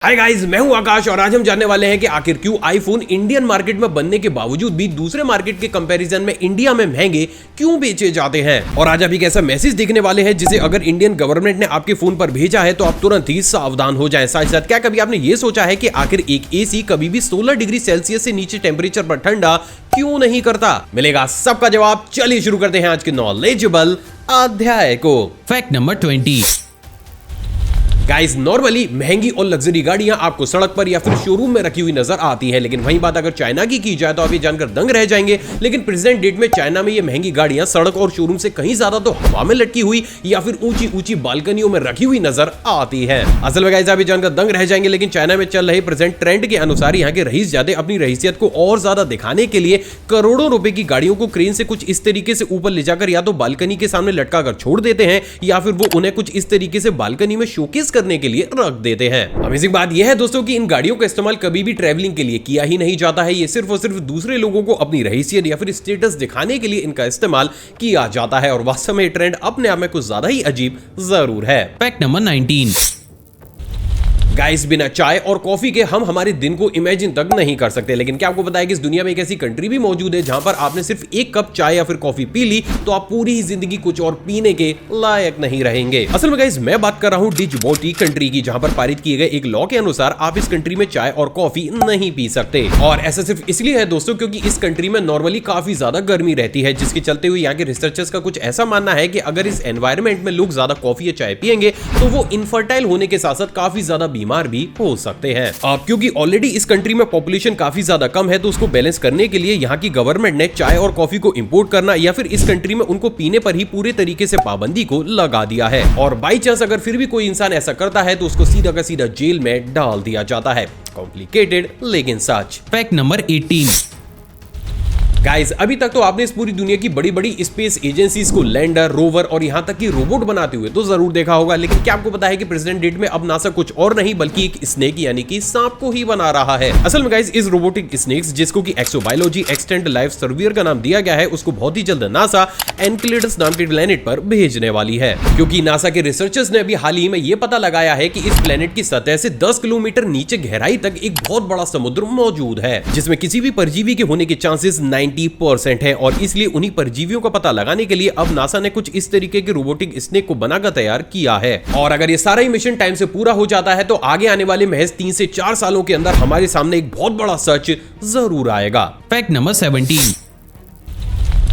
Hi guys, मैं हूं आकाश और आज हम जानने वाले हैं कि आखिर क्यों आईफोन इंडियन मार्केट में बनने के बावजूद भी दूसरे मार्केट के कंपैरिजन में इंडिया में महंगे क्यों बेचे जाते हैं। और आज आप एक ऐसा मैसेज देखने वाले हैं जिसे अगर इंडियन गवर्नमेंट ने आपके फोन पर भेजा है तो आप तुरंत ही सावधान हो जाएं। साथ ही साथ क्या कभी आपने ये सोचा है कि आखिर एक एसी कभी भी 16 डिग्री सेल्सियस से नीचे टेम्परेचर पर ठंडा क्यों नहीं करता? मिलेगा सबका जवाब। चलिए शुरू करते हैं आज के नॉलेजेबल अध्याय को। Fact number 20। गाइस, नॉर्मली महंगी और लग्जरी गाड़ियां आपको सड़क पर या फिर शोरूम में रखी हुई नजर आती है, लेकिन वही बात अगर चाइना की जाए तो आप ये जानकर दंग रह जाएंगे। लेकिन प्रेजेंट डेट में चाइना में ये महंगी गाड़ियां सड़क और शोरूम से कहीं ज्यादा तो हवा में लटकी हुई या फिर ऊंची ऊंची बालकनियों में रखी हुई नजर आती है। असल में गाइस, आप ये जानकर दंग रह जाएंगे, लेकिन चाइना में चल रहे प्रेजेंट ट्रेंड के अनुसार यहाँ के रईसजादे अपनी रईसियत को और ज्यादा दिखाने के लिए करोड़ों रुपए की गाड़ियों को क्रेन से कुछ इस तरीके से ऊपर ले जाकर या तो बालकनी के सामने लटका कर छोड़ देते हैं या फिर वो उन्हें कुछ इस तरीके से बालकनी में शोकेस करने के लिए रख देते हैं। अमेजिंग बात यह है दोस्तों कि इन गाड़ियों का इस्तेमाल कभी भी ट्रैवलिंग के लिए किया ही नहीं जाता है। ये सिर्फ और सिर्फ दूसरे लोगों को अपनी रईसियत या फिर स्टेटस दिखाने के लिए इनका इस्तेमाल किया जाता है और वास्तव में ट्रेंड अपने आप में कुछ ज्यादा ही अजीब जरूर है। Fact number 19। गाइस, बिना चाय और कॉफी के हम हमारे दिन को इमेजिन तक नहीं कर सकते, लेकिन क्या आपको पता है कि इस दुनिया में एक ऐसी कंट्री भी मौजूद है जहां पर आपने सिर्फ एक कप चाय या फिर कॉफी पी ली तो आप पूरी ही जिंदगी कुछ और पीने के लायक नहीं रहेंगे। असल में गाइस, मैं बात कर रहा हूं डिजबोटी कंट्री की, जहां पर पारित किए गए एक लॉ के अनुसार आप इस कंट्री में चाय और कॉफी नहीं पी सकते। और ऐसा सिर्फ इसलिए है दोस्तों क्योंकि इस कंट्री में नॉर्मली काफी ज्यादा गर्मी रहती है, जिसके चलते हुए यहाँ के रिसर्चर्स का कुछ ऐसा मानना है कि अगर इस एनवायरमेंट में लोग ज्यादा कॉफी या चाय पिएंगे तो वो इनफर्टाइल होने के साथ साथ काफी ज्यादा बीमार भी हो सकते हैं। अब क्योंकि ऑलरेडी इस कंट्री में पॉपुलेशन काफी ज्यादा कम है तो उसको बैलेंस करने के लिए यहाँ की गवर्नमेंट ने चाय और कॉफी को इंपोर्ट करना या फिर इस कंट्री में उनको पीने पर ही पूरे तरीके से पाबंदी को लगा दिया है। और बाई चांस अगर फिर भी कोई इंसान ऐसा करता है तो उसको सीधा का सीधा जेल में डाल दिया जाता है। कॉम्प्लिकेटेड लेकिन सच। Fact number 18। गाइस, अभी तक तो आपने इस पूरी दुनिया की बड़ी बड़ी स्पेस एजेंसीज को लैंडर, रोवर और यहां तक कि रोबोट बनाते हुए तो जरूर देखा होगा, लेकिन क्या आपको पता है कि प्रेजेंट डेट में अब नासा कुछ और नहीं बल्कि एक स्नेक यानी कि सांप को ही बना रहा है। असल में गाइस, इस रोबोटिक स्नेक्स जिसको कि एक्सोबायोलॉजी एक्सटेंड लाइफ सर्वियर का नाम दिया गया है, उसको बहुत ही जल्द नासा एनकेलेडस नाम के प्लेनेट पर भेजने वाली है, क्योंकि नासा के रिसर्चर्स ने अभी हाल ही में यह पता लगाया है कि इस प्लेनेट की सतह से 10 किलोमीटर नीचे गहराई तक एक बहुत बड़ा समुद्र मौजूद है, जिसमें किसी भी परजीवी के होने के चांसेस 90% है। और इसलिए उन्हीं परजीवियों का पता लगाने के लिए अब नासा ने कुछ इस तरीके के रोबोटिक स्नेक को बनाकर तैयार किया है। और अगर ये सारा ही मिशन टाइम से पूरा हो जाता है तो आगे आने वाले महज 3 से 4 सालों के अंदर हमारे सामने एक बहुत बड़ा सच जरूर आएगा। Fact number 17।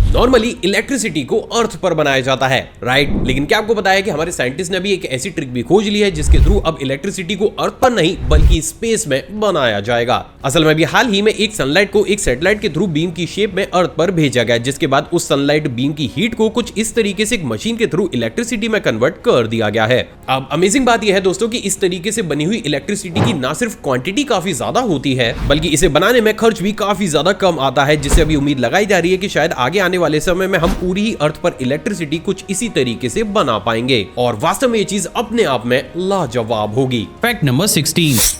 नॉर्मली इलेक्ट्रिसिटी को अर्थ पर बनाया जाता है, राइट? लेकिन क्या आपको पता है कि हमारे साइंटिस्ट ने भी एक ऐसी ट्रिक भी खोज ली है जिसके थ्रू अब इलेक्ट्रिसिटी को अर्थ पर नहीं बल्कि स्पेस में बनाया जाएगा। असल में भी हाल ही में एक सनलाइट को एक सैटेलाइट के थ्रू बीम की शेप में अर्थ पर भेजा गया, जिसके बाद उस सनलाइट बीम की हीट को कुछ इस तरीके से एक मशीन के थ्रू इलेक्ट्रिसिटी में कन्वर्ट कर दिया गया है। अब अमेजिंग बात यह है दोस्तों कि इस तरीके से बनी हुई इलेक्ट्रिसिटी की ना सिर्फ क्वांटिटी काफी ज्यादा होती है बल्कि इसे बनाने में खर्च भी काफी ज्यादा कम आता है, जिससे अभी उम्मीद लगाई जा रही है कि शायद आगे आने वाले समय में हम पूरी ही अर्थ पर इलेक्ट्रिसिटी कुछ इसी तरीके से बना पाएंगे और वास्तव में ये चीज अपने आप में लाजवाब होगी। Fact number 16।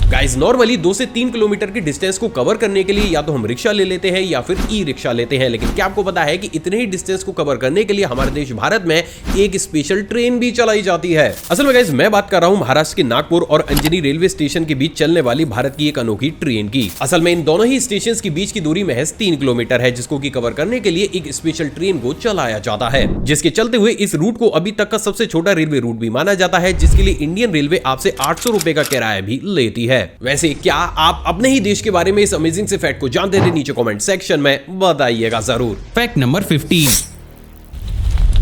गाइस, नॉर्मली 2 से 3 किलोमीटर की डिस्टेंस को कवर करने के लिए या तो हम रिक्शा ले लेते हैं या फिर ई रिक्शा लेते हैं, लेकिन क्या आपको पता है कि इतने ही डिस्टेंस को कवर करने के लिए हमारे देश भारत में एक स्पेशल ट्रेन भी चलाई जाती है। असल में गाइस, मैं बात कर रहा हूं महाराष्ट्र के नागपुर और अंजनी रेलवे स्टेशन के बीच चलने वाली भारत की एक अनोखी ट्रेन की। असल में इन दोनों ही स्टेशन के बीच की दूरी महज 3 किलोमीटर है, जिसको की कवर करने के लिए एक स्पेशल ट्रेन को चलाया जाता है, जिसके चलते हुए इस रूट को अभी तक का सबसे छोटा रेलवे रूट भी माना जाता है, जिसके लिए इंडियन रेलवे आपसे 800 रुपए का किराया भी लेती है। वैसे क्या आप अपने ही देश के बारे में इस अमेजिंग से फैक्ट को जानते थे? नीचे कमेंट सेक्शन में बताइएगा जरूर। Fact number 15।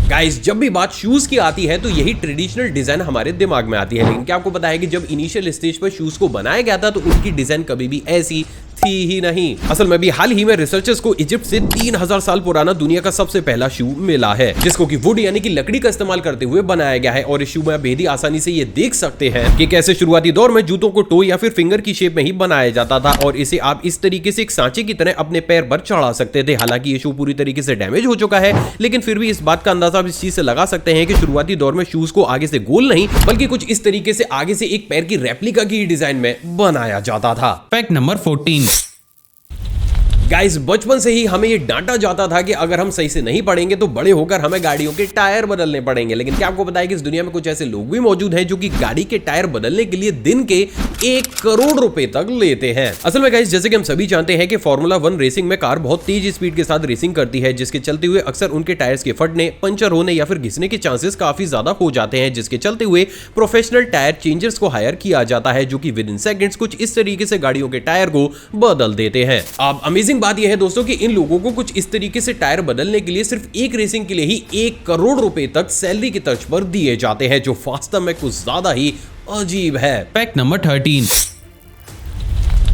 गाइस, जब भी बात शूज की आती है तो यही ट्रेडिशनल डिजाइन हमारे दिमाग में आती है, लेकिन क्या आपको पता है कि जब इनिशियल स्टेज पर शूज को बनाया गया था तो उनकी डिजाइन कभी भी ऐसी थी ही नहीं। असल में भी हाल ही में रिसर्चर्स को इजिप्ट से 3000 साल पुराना दुनिया का सबसे पहला शू मिला है, जिसको कि वुड यानी कि लकड़ी का इस्तेमाल करते हुए बनाया गया है। और इस शू में आप बेहद आसानी से ये देख सकते हैं कि कैसे शुरुआती दौर में जूतों को टो या फिर फिंगर की शेप में ही बनाया जाता था और इसे आप इस तरीके से एक सांचे की तरह अपने पैर पर चढ़ा सकते थे। हालांकि ये शू पूरी तरीके से डैमेज हो चुका है, लेकिन फिर भी इस बात का अंदाजा आप इस चीज से लगा सकते हैं कि शुरुआती दौर में शूज को आगे से गोल नहीं बल्कि कुछ इस तरीके से आगे से एक पैर की रेप्लिका की डिजाइन में बनाया जाता था। Fact number 14। गाइस बचपन से ही हमें ये डांटा जाता था कि अगर हम सही से नहीं पढ़ेंगे तो बड़े होकर हमें गाड़ियों के टायर बदलने पड़ेंगे। लेकिन क्या आपको पता है कि इस दुनिया में कुछ ऐसे लोग भी मौजूद हैं जो कि गाड़ी के टायर बदलने के लिए दिन के 1 करोड़ रुपए तक लेते हैं। असल में गाइस जैसे कि हम सभी जानते हैं कि फॉर्मूला 1 रेसिंग में कार बहुत तेज स्पीड के साथ रेसिंग करती है, जिसके चलते हुए अक्सर उनके टायर्स के फटने, पंचर होने या फिर घिसने के चांसेस काफी ज्यादा हो जाते हैं, जिसके चलते हुए प्रोफेशनल टायर चेंजर्स को हायर किया जाता है जो कि विद इन सेकंड्स कुछ इस तरीके से गाड़ियों के टायर को बदल देते हैं। अब अमेजिंग बात यह है दोस्तों कि इन लोगों को कुछ इस तरीके से टायर बदलने के लिए सिर्फ एक रेसिंग के लिए ही 1 करोड़ रुपए तक सैलरी की तर्ज पर दिए जाते हैं, जो वास्तव में कुछ ज्यादा ही अजीब है। Fact number 13।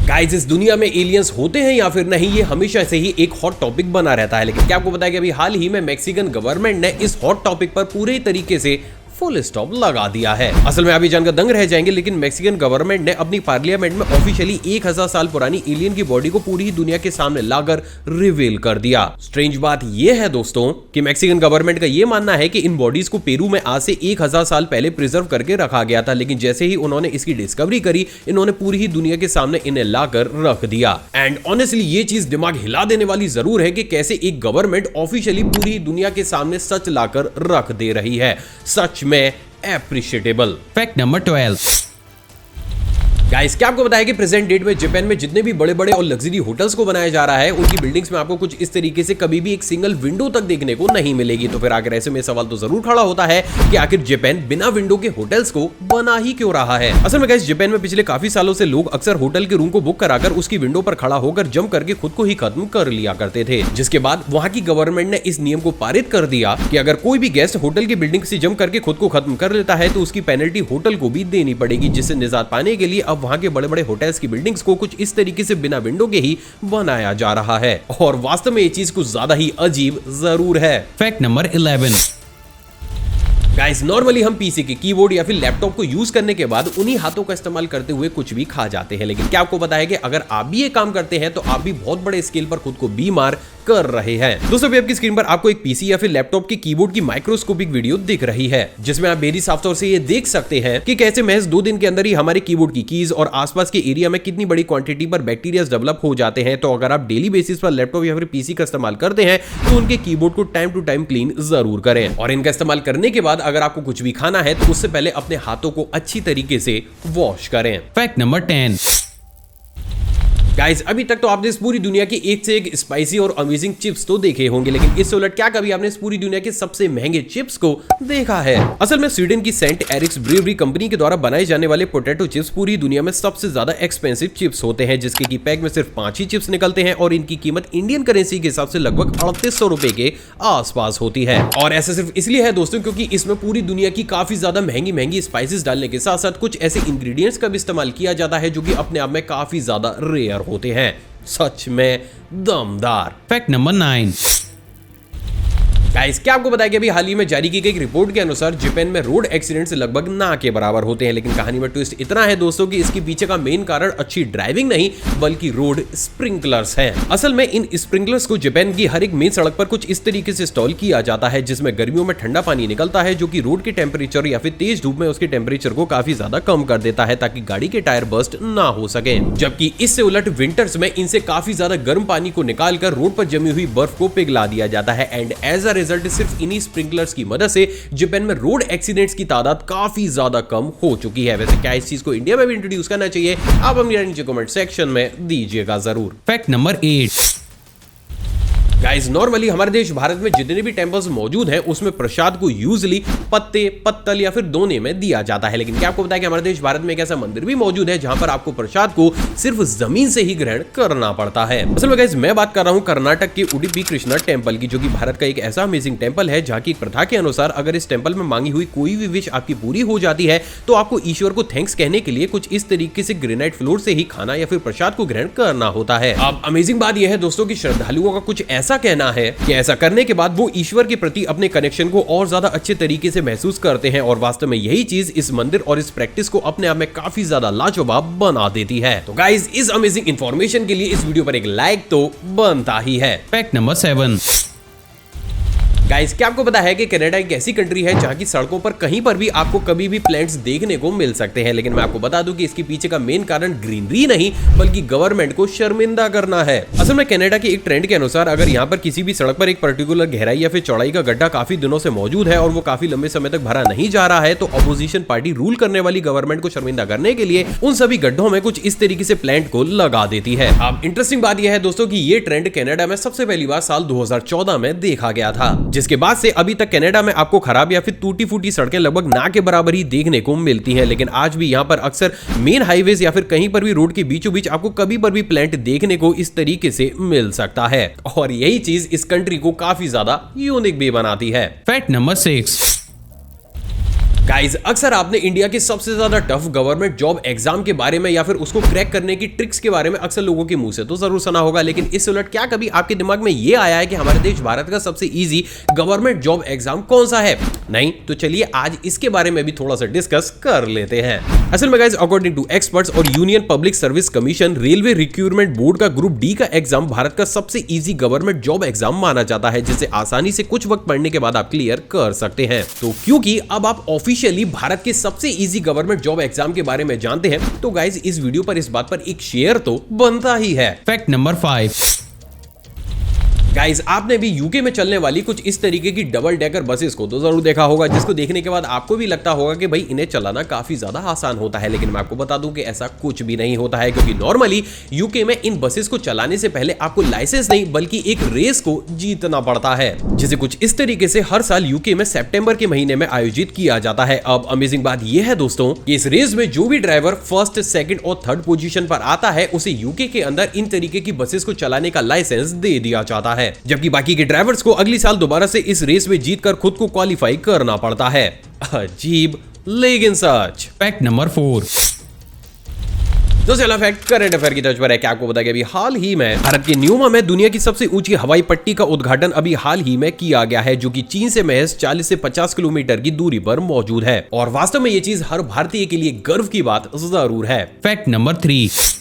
गाइस इस दुनिया में एलियंस होते हैं या फिर नहीं, ये हमेशा से ही एक हॉट टॉपिक बना रहता है। लेकिन क्या आपको पता है कि अभी हाल ही में मैक्सिकन गवर्नमेंट ने इस हॉट टॉपिक पर पूरे तरीके से फुल स्टॉप लगा दिया है। असल में अभी जानकर दंग रह जाएंगे, लेकिन मैक्सिकन गवर्नमेंट ने अपनी पार्लियामेंट में ऑफिशियली 1000 साल पुरानी एलियन की बॉडी को पूरी दुनिया के सामने लाकर रिवील कर दिया। स्ट्रेंज बात यह है दोस्तों कि मैक्सिकन गवर्नमेंट का यह मानना है कि इन बॉडीज को पेरू में आज से 1000 साल पहले प्रिजर्व करके रखा गया था, लेकिन जैसे ही उन्होंने इसकी डिस्कवरी करी, इन्होंने पूरी ही दुनिया के सामने इन्हें लाकर रख दिया। एंड ऑनेस्टली ये चीज दिमाग हिला देने वाली जरूर है कि कैसे एक गवर्नमेंट ऑफिशियली पूरी दुनिया के सामने सच लाकर रख दे रही है। सच में एप्रिशिएटेबल। Fact number 12। गाइस क्या आपको पता है कि प्रेजेंट डेट में जापान में जितने भी बड़े बड़े और लग्जरी होटल्स को बनाया जा रहा है, उनकी बिल्डिंग्स में आपको कुछ इस तरीके से कभी भी एक सिंगल विंडो तक देखने को नहीं मिलेगी। तो फिर आखिर ऐसे में सवाल तो जरूर खड़ा होता है कि आखिर जापान बिना विंडो के होटल्स को बना ही क्यों रहा है। असल में गाइस जापान में पिछले काफी सालों से लोग अक्सर होटल के रूम को बुक कराकर उसकी विंडो पर खड़ा होकर जंप करके खुद को ही खत्म कर लिया करते थे, जिसके बाद वहां की गवर्नमेंट ने इस नियम को पारित कर दिया कि अगर कोई भी गेस्ट होटल की बिल्डिंग से जंप करके खुद को खत्म कर लेता है तो उसकी पेनल्टी होटल को भी देनी पड़ेगी, जिससे निजात पाने के लिए अब वहां के बड़े बड़े होटल्स की बिल्डिंग्स को कुछ इस तरीके से बिना विंडो के ही बनाया जा रहा है। और वास्तव में ये चीज कुछ ज्यादा ही अजीब जरूर है। Fact number 11। गाइस नॉर्मली हम पीसी के कीबोर्ड या फिर लैपटॉप को यूज करने के बाद उन्हीं हाथों का इस्तेमाल करते हुए कुछ भी खा जाते हैं, लेकिन क्या आपको पता है कि अगर आप भी ये काम करते हैं तो आप भी बहुत बड़े स्केल पर खुद को बीमार कर रहे हैं। दोस्तों अभी आपकी स्क्रीन पर आपको एक पीसी या फिर लैपटॉप के कीबोर्ड की माइक्रोस्कोपिक वीडियो दिख रही है, जिसमें आप बेहद साफ तौर से ये देख सकते हैं कि कैसे महज 2 दिन के अंदर ही हमारे कीबोर्ड की कीज और आसपास के एरिया में कितनी बड़ी क्वांटिटी पर बैक्टीरिया डेवलप हो जाते हैं। तो अगर आप डेली बेसिस पर लैपटॉप या फिर पीसी का इस्तेमाल करते हैं तो उनके कीबोर्ड को टाइम टू टाइम क्लीन जरूर करें, और इनका इस्तेमाल करने के बाद अगर आपको कुछ भी खाना है तो उससे पहले अपने हाथों को अच्छी तरीके से वॉश करें। Fact number 10। गाइस अभी तक तो आपने इस पूरी दुनिया के एक से एक स्पाइसी और अमेजिंग चिप्स तो देखे होंगे, लेकिन इससे उलट क्या कभी आपने इस पूरी दुनिया के सबसे महंगे चिप्स को देखा है? असल में स्वीडन की सेंट एरिक्स ब्रेवरी कंपनी के द्वारा बनाए जाने वाले पोटैटो चिप्स पूरी दुनिया में सबसे ज्यादा एक्सपेंसिव चिप्स होते हैं, जिसके की पैक में सिर्फ 5 ही चिप्स निकलते हैं और इनकी कीमत इंडियन करेंसी के हिसाब से लगभग 3800 रुपए के आसपास होती है। और ऐसा सिर्फ इसलिए है दोस्तों क्योंकि इसमें पूरी दुनिया की काफी ज्यादा महंगी स्पाइसेस डालने के साथ साथ कुछ ऐसे इंग्रेडिएंट्स का भी इस्तेमाल किया जाता है जो कि अपने आप में काफी ज्यादा रेयर होते हैं। सच में दमदार। Fact number 9। गाइस क्या आपको बताया कि अभी हाल ही में जारी की गई एक रिपोर्ट के अनुसार जापान में रोड एक्सीडेंट्स लगभग ना के बराबर होते हैं, लेकिन कहानी में ट्विस्ट इतना है दोस्तों कि इसके पीछे का मेन कारण अच्छी ड्राइविंग नहीं बल्कि रोड स्प्रिंकलर्स हैं। असल में इन स्प्रिंकलर्स को जापान की हर एक मेन सड़क पर कुछ इस तरीके से इंस्टॉल किया जाता है, जिसमें गर्मियों में ठंडा पानी निकलता है जो कि रोड के टेम्परेचर या फिर तेज धूप में उसके टेम्परेचर को काफी ज्यादा कम कर देता है ताकि गाड़ी के टायर बर्स्ट ना हो सके। जबकि इससे उलट विंटर्स में इनसे काफी ज्यादा गर्म पानी को निकालकर रोड पर जमी हुई बर्फ को पिघला दिया जाता है, एंड एज अ रिजल्ट सिर्फ इन्हीं स्प्रिंकलर्स की मदद से जापान में रोड एक्सीडेंट्स की तादाद काफी ज्यादा कम हो चुकी है। वैसे क्या इस चीज को इंडिया में भी इंट्रोड्यूस करना चाहिए? आप अपनी नीचे कमेंट सेक्शन में दीजिएगा जरूर। Fact number 8। गाइस नॉर्मली हमारे देश भारत में जितने भी टेम्पल्स मौजूद हैं उसमें प्रसाद को यूजली पत्ते, पत्तल या फिर दोने में दिया जाता है, लेकिन क्या आपको पता है कि हमारे देश भारत में एक ऐसा मंदिर भी मौजूद है जहां पर आपको प्रसाद को सिर्फ जमीन से ही ग्रहण करना पड़ता है। असल में गाइस मैं बात कर रहा हूं कर्नाटक के उडुपी कृष्णा टेम्पल की, जो कि भारत का एक ऐसा अमेजिंग टेम्पल है जहां की प्रथा के अनुसार अगर इस टेम्पल में मांगी हुई कोई भी विश आपकी पूरी हो जाती है तो आपको ईश्वर को थैंक्स कहने के लिए कुछ इस तरीके से ग्रेनाइट फ्लोर से ही खाना या फिर प्रसाद को ग्रहण करना होता है। अब अमेजिंग बात यह है दोस्तों की श्रद्धालुओं का कुछ ऐसा कहना है कि ऐसा करने के बाद वो ईश्वर के प्रति अपने कनेक्शन को और ज्यादा अच्छे तरीके से महसूस करते हैं, और वास्तव में यही चीज इस मंदिर और इस प्रैक्टिस को अपने आप में काफी ज्यादा लाजवाब बना देती है। तो गाइस इस अमेजिंग इंफॉर्मेशन के लिए इस वीडियो पर एक लाइक तो बनता ही है। Fact number 7। गाइस, क्या आपको पता है कि कनाडा एक ऐसी कंट्री है जहां की सड़कों पर कहीं पर भी आपको कभी भी प्लांट्स देखने को मिल सकते हैं, लेकिन मैं आपको बता दूं कि इसके पीछे का मेन कारण ग्रीनरी नहीं बल्कि गवर्नमेंट को शर्मिंदा करना है। असल में कनाडा के एक ट्रेंड के अनुसार अगर यहाँ पर किसी भी सड़क पर एक पर्टिकुलर गहराई या फिर चौड़ाई का गड्ढा काफी दिनों से मौजूद है और वो काफी लंबे समय तक भरा नहीं जा रहा है, तो अपोजिशन पार्टी रूल करने वाली गवर्नमेंट को शर्मिंदा करने के लिए उन सभी गड्ढों में कुछ इस तरीके से प्लांट को लगा देती है। अब इंटरेस्टिंग बात यह है दोस्तों कि ये ट्रेंड कनाडा में सबसे पहली बार साल 2014 में देखा गया था, जिसके बाद से अभी तक कनाडा में आपको खराब या फिर टूटी फूटी सड़कें लगभग ना के बराबर ही देखने को मिलती हैं। लेकिन आज भी यहाँ पर अक्सर मेन हाईवेज या फिर कहीं पर भी रोड के बीचों बीच आपको कभी पर भी प्लांट देखने को इस तरीके से मिल सकता है, और यही चीज इस कंट्री को काफी ज्यादा यूनिक भी बनाती है। Fact number 6। गाइस, अक्सर आपने इंडिया के सबसे ज्यादा टफ गवर्नमेंट जॉब एग्जाम के बारे में या फिर उसको क्रैक करने की ट्रिक्स के बारे में अक्सर लोगों के मुंह से तो जरूर सुना होगा, लेकिन इस उलट क्या कभी आपके दिमाग में यह आया है कि हमारे देश भारत का सबसे इजी गवर्नमेंट जॉब एग्जाम कौन सा है? नहीं तो चलिए आज इसके बारे में भी थोड़ा सा डिस्कस कर लेते हैं। असल में गाइस, अकॉर्डिंग टू एक्सपर्ट्स और union public service commission, railway recruitment board का ग्रुप डी का एग्जाम भारत का सबसे इजी गवर्नमेंट जॉब एग्जाम माना जाता है, जिसे आसानी से कुछ वक्त पढ़ने के बाद आप क्लियर कर सकते हैं। तो क्योंकि अब आप ऑफिशियली भारत के सबसे इजी गवर्नमेंट जॉब एग्जाम के बारे में जानते हैं, तो गाइस इस वीडियो पर इस बात पर एक शेयर तो बनता ही है। Fact number 5। गाइस, आपने भी यूके में चलने वाली कुछ इस तरीके की डबल डेकर बसेस को तो जरूर देखा होगा, जिसको देखने के बाद आपको भी लगता होगा कि भाई इन्हें चलाना काफी ज्यादा आसान होता है, लेकिन मैं आपको बता दूं कि ऐसा कुछ भी नहीं होता है, क्योंकि नॉर्मली यूके में इन बसेस को चलाने से पहले आपको लाइसेंस नहीं बल्कि एक रेस को जीतना पड़ता है, जिसे कुछ इस तरीके से हर साल यूके में सितंबर के महीने में आयोजित किया जाता है। अब अमेजिंग बात यह है दोस्तों कि इस रेस में जो भी ड्राइवर फर्स्ट, सेकंड और थर्ड पोजीशन पर आता है उसे यूके के अंदर इन तरीके की बसेस को चलाने का लाइसेंस दे दिया जाता है, जबकि बाकी के ड्राइवर्स को अगली साल दोबारा से इस रेस में जीतकर खुद को क्वालिफाई करना पड़ता है। अजीब लेकिन सच। Fact number 4। दोस्तों, अगला फैक्ट करंट अफेयर की तर्ज पर है। क्या आपको पता है कि अभी हाल ही में भारत के न्यूमा में दुनिया की सबसे ऊंची हवाई पट्टी का उद्घाटन अभी हाल ही में किया गया है, जो कि चीन से महज 40 से 50 किलोमीटर की दूरी पर मौजूद है, और वास्तव में ये चीज हर भारतीय के लिए गर्व की बात जरूर है। Fact number 3।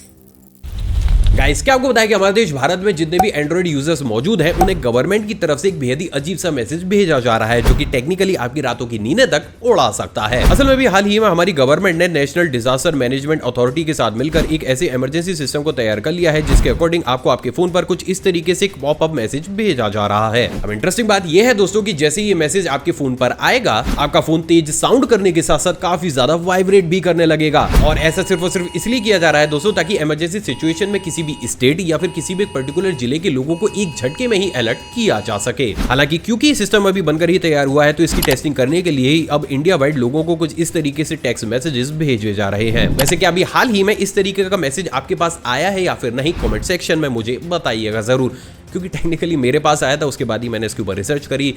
गाइस, क्या आपको बताया कि हमारे देश भारत में जितने भी एंड्रॉइड यूजर्स मौजूद हैं उन्हें गवर्नमेंट की तरफ से एक बेहद ही अजीब सा मैसेज भेजा जा रहा है, जो कि टेक्निकली आपकी रातों की नींदें तक उड़ा सकता है। असल में भी हाल ही में हमारी गवर्नमेंट ने नेशनल डिजास्टर मैनेजमेंट अथॉरिटी के साथ मिलकर एक ऐसे इमरजेंसी सिस्टम को तैयार कर लिया है, जिसके अकॉर्डिंग आपको आपके फोन पर कुछ इस तरीके से एक पॉपअप मैसेज भेजा जा रहा है। अब इंटरेस्टिंग बात यह है दोस्तों कि जैसे ये मैसेज आपके फोन पर आएगा, आपका फोन तेज साउंड करने के साथ साथ काफी ज्यादा वाइब्रेट भी करने लगेगा, और ऐसा सिर्फ और सिर्फ इसलिए किया जा रहा है दोस्तों ताकि इमरजेंसी सिचुएशन में किसी भी स्टेट या फिर किसी भी पर्टिकुलर जिले के लोगों को एक झटके में ही अलर्ट किया जा सके। हालांकि क्योंकि सिस्टम अभी बनकर ही तैयार हुआ है, तो इसकी टेस्टिंग करने के लिए ही अब इंडिया वाइड लोगों को कुछ इस तरीके से टेक्स्ट मैसेजेस भेजे जा रहे हैं। वैसे क्या अभी हाल ही में इस तरीके का मैसेज आपके पास आया है या फिर नहीं? कमेंट सेक्शन में मुझे बताइएगा जरूर, क्योंकि टेक्निकली मेरे पास आया था, उसके बाद ही मैंने इसके ऊपर रिसर्च करी,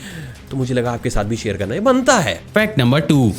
तो मुझे लगा आपके साथ भी शेयर करना बनता है। Fact number 2।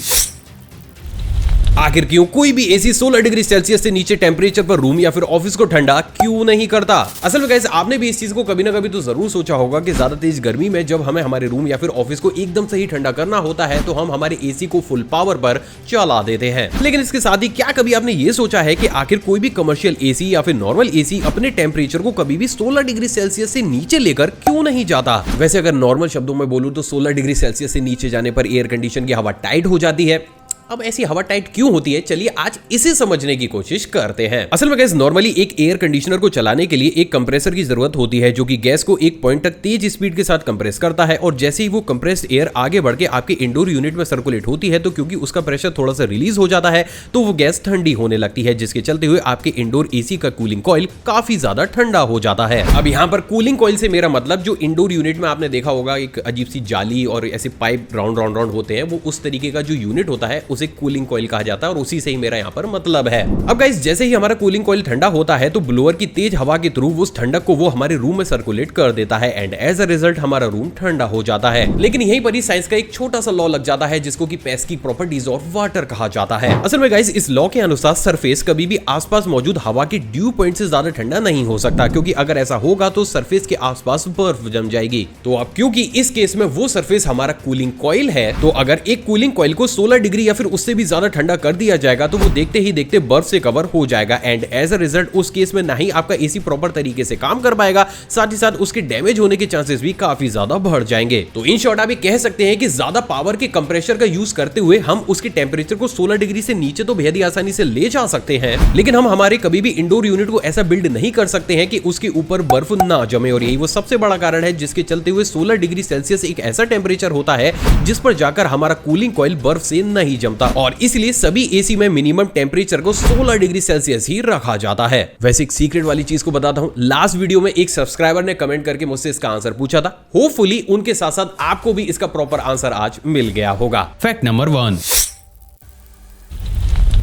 आखिर क्यों कोई भी एसी 16 डिग्री सेल्सियस से नीचे टेम्परेचर पर रूम या फिर ऑफिस को ठंडा क्यों नहीं करता? असल में गाइस, आपने भी इस चीज को कभी ना कभी तो जरूर सोचा होगा कि ज्यादा तेज गर्मी में जब हमें हमारे रूम या फिर ऑफिस को एकदम से ही ठंडा करना होता है, तो हम हमारे एसी को फुल पावर पर चला देते हैं। लेकिन इसके साथ ही क्या कभी आपने ये सोचा है कि आखिर कोई भी कमर्शियल एसी या फिर नॉर्मल एसी अपने टेम्परेचर को कभी भी 16 डिग्री सेल्सियस से नीचे लेकर क्यों नहीं जाता? वैसे अगर नॉर्मल शब्दों में बोलूं तो 16 डिग्री सेल्सियस से नीचे जाने पर एयर कंडीशन की हवा टाइट हो जाती है। अब ऐसी हवा टाइट क्यों होती है, चलिए आज इसे समझने की कोशिश करते हैं। असल में गैस, नॉर्मली एक एयर कंडीशनर को चलाने के लिए एक कंप्रेसर की जरूरत होती है, जो कि गैस को एक पॉइंट तक तेज स्पीड के साथ कंप्रेस करता है, और जैसे ही वो कंप्रेस्ड एयर आगे बढ़ के आपके इंडोर यूनिट में सर्कुलेट होती है, तो क्योंकि उसका प्रेशर थोड़ा सा रिलीज हो जाता है, तो वो गैस ठंडी होने लगती है, जिसके चलते हुए आपके इंडोर एसी का कूलिंग कॉइल काफी ज्यादा ठंडा हो जाता है। अब यहाँ पर कूलिंग कॉइल से मेरा मतलब जो इंडोर यूनिट में आपने देखा होगा एक अजीब सी जाली और ऐसे पाइप राउंड राउंड राउंड होते हैं, वो उस तरीके का जो यूनिट होता है उसे कूलिंग कॉइल कहा जाता है, और उसी से ही मेरा यहाँ पर मतलब है। अब गाइस, जैसे ही हमारा कूलिंग कॉइल ठंडा होता है, तो ब्लोअर की तेज हवा के थ्रू उस ठंडक को वो हमारे रूम में सर्कुलेट कर देता है, एंड एज अ रिजल्ट हमारा रूम ठंडा हो जाता है। लेकिन यहीं पर ही साइंस का एक छोटा सा लॉ लग जाता है, जिसको कि पेस्की प्रॉपर्टीज ऑफ वाटर कहा जाता है। असल में गाइस, इस लॉ के अनुसार सरफेस कभी भी आसपास मौजूद हवा के ड्यू पॉइंट से ज्यादा ठंडा नहीं हो सकता, क्योंकि अगर ऐसा होगा तो सरफेस के आसपास बर्फ जम जाएगी। तो अब क्योंकि इस केस में वो सरफेस हमारा कूलिंग कॉइल है, तो अगर एक कूलिंग कॉइल को 16 डिग्री या फिर उससे भी ज्यादा ठंडा कर दिया जाएगा तो वो देखते ही देखते बर्फ से कवर हो जाएगा एंड एज अ रिजल्ट उस केस में ना ही आपका एसी प्रॉपर तरीके से काम कर पाएगा, साथ ही साथ उसके डैमेज होने के चांसेस भी काफी ज्यादा बढ़ जाएंगे। तो इन शॉर्ट आप ये कह सकते हैं कि ज्यादा पावर के कंप्रेसर का यूज करते हुए हम उसके टेम्परेचर को 16 डिग्री से नीचे तो बेहद ही आसानी से ले जा सकते हैं, लेकिन हम हमारे कभी भी इंडोर यूनिट को ऐसा बिल्ड नहीं कर सकते हैं कि उसके ऊपर बर्फ ना जमे। और यही वो सबसे बड़ा कारण है जिसके चलते हुए 16 डिग्री सेल्सियस एक ऐसा टेम्परेचर होता है जिस पर जाकर हमारा कूलिंग कॉइल बर्फ से नहीं जमता, और इसलिए सभी एसी में मिनिमम टेम्परेचर को 16 डिग्री सेल्सियस ही रखा जाता है। वैसे एक सीक्रेट वाली चीज को बताता हूं, लास्ट वीडियो में एक सब्सक्राइबर ने कमेंट करके मुझसे इसका आंसर पूछा था। होपफुली उनके साथ साथ आपको भी इसका प्रॉपर आंसर आज मिल गया होगा। Fact number 1।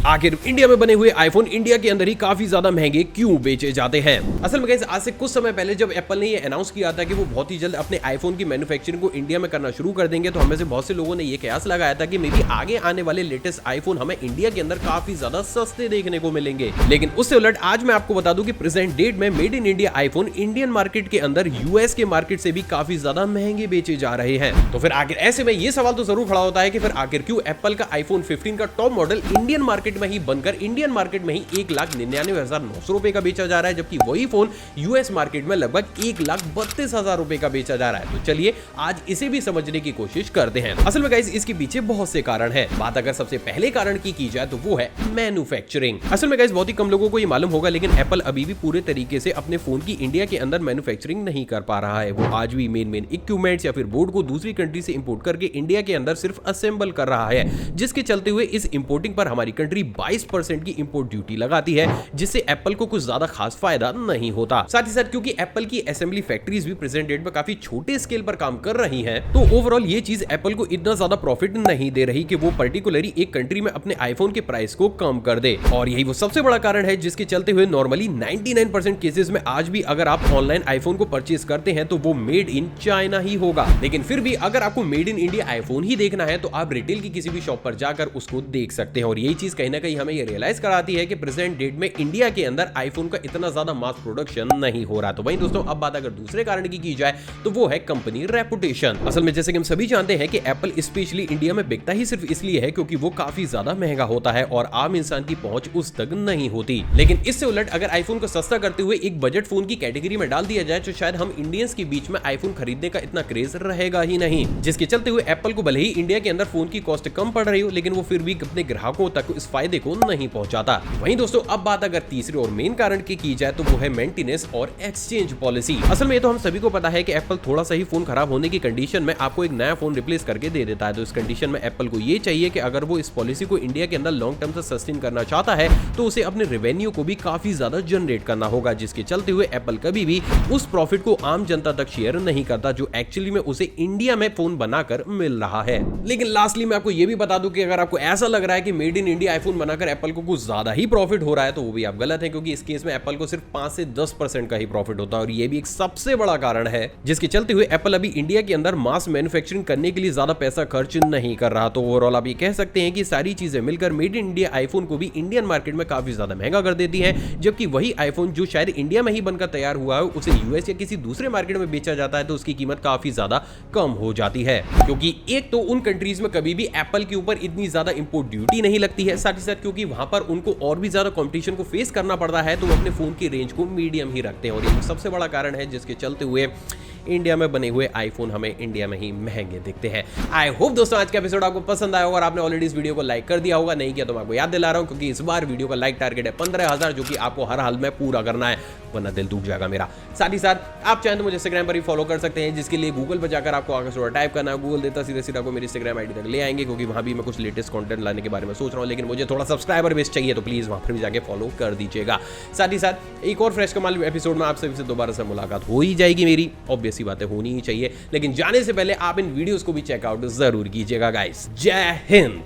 आखिर इंडिया में बने हुए आईफोन इंडिया के अंदर ही काफी ज्यादा महंगे क्यों बेचे जाते हैं? असल में गाइस आज से कुछ समय पहले जब एप्पल ने ये अनाउंस किया था कि वो बहुत ही जल्द अपने आईफोन की मैन्युफैक्चरिंग को इंडिया में करना शुरू कर देंगे, तो हमें से बहुत से लोगों ने ये कयास लगाया था कि मे बी आगे आने वाले लेटेस्ट आईफोन हमें इंडिया के अंदर काफी ज्यादा सस्ते देखने को मिलेंगे। लेकिन उससे उलट आज मैं आपको बता दूं कि प्रेजेंट डेट में made in India iPhone Indian market के अंदर यूएस के मार्केट से भी काफी ज्यादा महंगे बेचे जा रहे हैं। तो फिर आखिर ऐसे में ये सवाल तो जरूर खड़ा होता है कि फिर आखिर क्यों एप्पल का आईफोन 15 का टॉप मॉडल इंडियन मार्केट में ही बनकर इंडियन मार्केट में ही 1,99,900 रुपए का बेचा जा रहा है, जबकि वही फोन यूएस मार्केट में लगभग 1,32,000 रुपए का बेचा जा रहा है। तो चलिए आज इसे भी समझने की कोशिश करते हैं। असल में गाइस इसके पीछे बहुत से कारण हैं। बात अगर सबसे पहले कारण की जाए तो वो है मैन्युफैक्चरिंग। असल में गाइस बहुत ही कम लोगों को ये मालूम होगा, लेकिन एप्पल अभी भी पूरे तरीके से अपने फोन की इंडिया के अंदर मैन्युफैक्चरिंग नहीं कर पा रहा है। वो आज भी मेन इक्विपमेंट्स या फिर बोर्ड को दूसरी कंट्री से इंपोर्ट करके इंडिया के अंदर सिर्फ असेंबल कर रहा है, जिसके चलते हुए इस इंपोर्टिंग पर हमारी कंट्री 22% की इंपोर्ट ड्यूटी लगाती है, जिससे एप्पल को कुछ ज्यादा खास फायदा नहीं होता। साथ ही साथ क्योंकि एप्पल की असेंबली फैक्ट्रीज भी प्रेजेंट डेट में काफी छोटे स्केल पर काम कर रही हैं, तो ओवरऑल ये चीज एप्पल को इतना ज्यादा प्रॉफिट नहीं दे रही कि वो पर्टिकुलरली एक कंट्री में अपने आईफोन के प्राइस को कम कर दे। और यही वो सबसे बड़ा कारण है जिसके चलते हुए नॉर्मली 99% केसेस में आज भी अगर आप ऑनलाइन आईफोन को परचेज करते हैं तो वो मेड इन चाइना ही होगा। लेकिन फिर भी अगर आपको मेड इन इंडिया आईफोन ही देखना है तो आप रिटेल की किसी भी शॉप पर जाकर उसको देख सकते हैं। और यही चीज कहीं ना कहीं हमें ये रियलाइज कराती है कि प्रेजेंट डेट में इंडिया के अंदर आईफोन का इतना ज्यादा मास प्रोडक्शन नहीं हो रहा। तो वहीं दोस्तों अब बात अगर दूसरे कारण की जाए तो वो है कंपनी रेपुटेशन। असल में जैसे कि हम सभी जानते हैं कि एप्पल स्पेशली इंडिया में बिकता ही सिर्फ इसलिए है क्योंकि वो काफी ज्यादा महंगा होता है और आम इंसान की पहुंच उस तक नहीं होती। लेकिन इससे उलट अगर आईफोन को सस्ता करते हुए एक बजट फोन की कैटेगरी में डाल दिया जाए तो शायद हम इंडियंस के बीच में आईफोन खरीदने का इतना क्रेज रहेगा ही नहीं, जिसके चलते हुए एप्पल को भले ही इंडिया के अंदर फोन की कॉस्ट कम पड़ रही हो, लेकिन वो फिर भी अपने ग्राहकों तक इस फायदे को नहीं पहुंचाता। वहीं दोस्तों अब बात अगर तीसरे और मेन कारण की जाए तो वो है मेंटेनेंस और एक्सचेंज पॉलिसी। असल में ये तो हम सभी को पता है कि एप्पल थोड़ा सा ही फोन खराब होने की कंडीशन में आपको एक नया फोन रिप्लेस करके दे देता है। तो इस कंडीशन में एप्पल को ये चाहिए कि अगर वो इस पॉलिसी को इंडिया के अंदर लॉन्ग टर्म से सस्टेन करना चाहता है तो उसे अपने रेवेन्यू को भी काफी ज्यादा जनरेट करना होगा, जिसके चलते हुए एप्पल कभी भी उस प्रॉफिट को आम जनता तक शेयर नहीं करता जो एक्चुअली में उसे इंडिया में फोन बनाकर मिल रहा है। लेकिन लास्टली मैं आपको ये भी बता दूं कि अगर आपको ऐसा लग रहा है कि मेड इन इंडिया आईफोन बनाकर एप्पल को कुछ ज्यादा ही प्रॉफिट हो रहा है तो वो भी आप गलत है, क्योंकि इस केस में एप्पल को सिर्फ 5 से 10% का ही प्रॉफिट होता है। और ये भी एक सबसे बड़ा कारण है जिसके चलते हुए एप्पल अभी इंडिया के अंदर मास मैन्युफैक्चरिंग करने के लिए ज्यादा पैसा खर्च नहीं कर रहा। तो ओवरऑल आप ये कह सकते हैं कि सारी चीजें मिलकर मेड इन इंडिया आईफोन को भी इंडियन मार्केट में काफी ज्यादा महंगा कर देती है, जबकि वही आईफोन जो शायद इंडिया में ही बनकर तैयार हुआ है उसे यूएस या किसी दूसरे मार्केट में बेचा जाता है तो उसकी कीमत काफी ज्यादा कम हो जाती है, क्योंकि एक तो उन कंट्रीज में कभी भी एप्पल के ऊपर इतनी ज्यादा इंपोर्ट ड्यूटी नहीं लगती है, साथ ही साथ क्योंकि वहां पर उनको और भी ज्यादा कंपटीशन को फेस करना पड़ता है तो वो अपने फोन की रेंज को मीडियम ही रखते हैं। और ये सबसे बड़ा कारण है जिसके चलते हुए इंडिया में बने हुए आईफोन हमें इंडिया में ही महंगे दिखते हैं। आई होप दोस्तों आज का एपिसोड आपको पसंद आया होगा और आपने ऑलरेडी इस वीडियो को लाइक कर दिया होगा। नहीं किया तो मैं आपको याद दिला रहा हूं, क्योंकि इस बार वीडियो का लाइक टारगेट है 15,000, जो कि आपको हर हाल में पूरा करना है, वरना दिल दुख जाएगा मेरा। साथ ही साथ आप चाहें तो मुझे इंस्टाग्राम पर ही फॉलो कर सकते हैं, जिसके लिए गूगल पर जाकर आपको आगे थोड़ा टाइप करना है। गूगल देता सीधा सीधा को मेरी इंस्टाग्राम आईडी तक ले आएंगे, क्योंकि वहां भी मैं कुछ लेटेस्ट कंटेंट लाने के बारे में सोच रहा हूं, लेकिन मुझे थोड़ा सब्सक्राइबर बेस चाहिए, तो प्लीज वहां पर भी जाके फॉलो कर दीजिएगा। साथ ही साथ एक और फ्रेश कमाल एपिसोड में आप सभी से दोबारा से मुलाकात हो ही जाएगी मेरी, ऑब्वियस सी बातें होनी ही चाहिए। लेकिन जाने से पहले आप इन वीडियोस को भी चेकआउट जरूर कीजिएगा गाइस। जय हिंद।